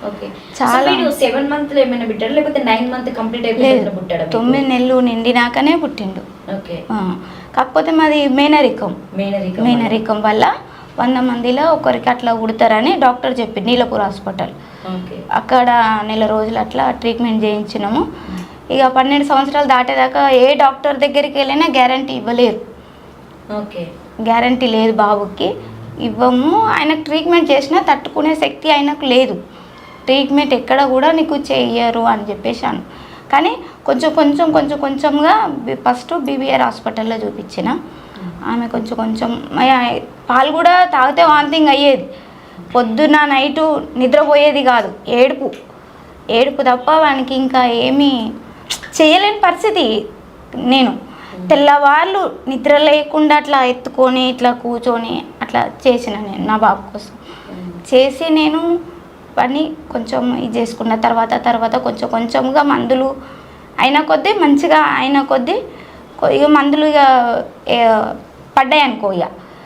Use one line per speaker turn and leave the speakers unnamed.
Okay.
చాలా
7 మంత్లో ఏమైనా పుట్టారా లేకపోతే 9 మంత్ కంప్లీట్ అయిపోయిన పుట్టాడా?
9 నెలలు నిండినాకనే పుట్టిండు.
ఓకే.
కాకపోతే మాది మేనరికం వల్ల 100 మందిలో ఒకరికి అట్లా పుడతారని డాక్టర్ చెప్పి నీలపూర్ హాస్పిటల్. అక్కడ నెల రోజులు అట్లా ట్రీట్మెంట్ చేయించినాము. ఇక 12 సంవత్సరాలు దాటేదాకా ఏ డాక్టర్ దగ్గరికి వెళ్ళినా గ్యారంటీ ఇవ్వలేరు.
ఓకే.
గ్యారంటీ లేదు బాబుకి, ఇవ్వము. ఆయనకు ట్రీట్మెంట్ చేసినా తట్టుకునే శక్తి ఆయనకు లేదు. ట్రీట్మెంట్ ఎక్కడ కూడా నీకు చెయ్యరు అని చెప్పేసాను. కానీ కొంచెంగా ఫస్ట్ బీబీఆర్ హాస్పిటల్లో చూపించిన. ఆమె కొంచెం పాలు కూడా తాగితే వాంతింగ్ అయ్యేది. పొద్దున్న నైటు నిద్రపోయేది కాదు, ఏడుపు తప్ప వానికి ఇంకా ఏమీ చేయలేని పరిస్థితి. నేను తెల్లవాళ్ళు నిద్ర లేకుండా అట్లా ఎత్తుకొని ఇట్లా కూర్చొని అట్లా చేసిన నేను నా బాబు కోసం చేసి నేను పని కొంచెం ఇది చేసుకున్న తర్వాత కొంచెంగా మందులు అయిన కొద్దీ మంచిగా అయిన కొద్దీ ఇక మందులు ఇక పడ్డాయి అనుకో. ఇక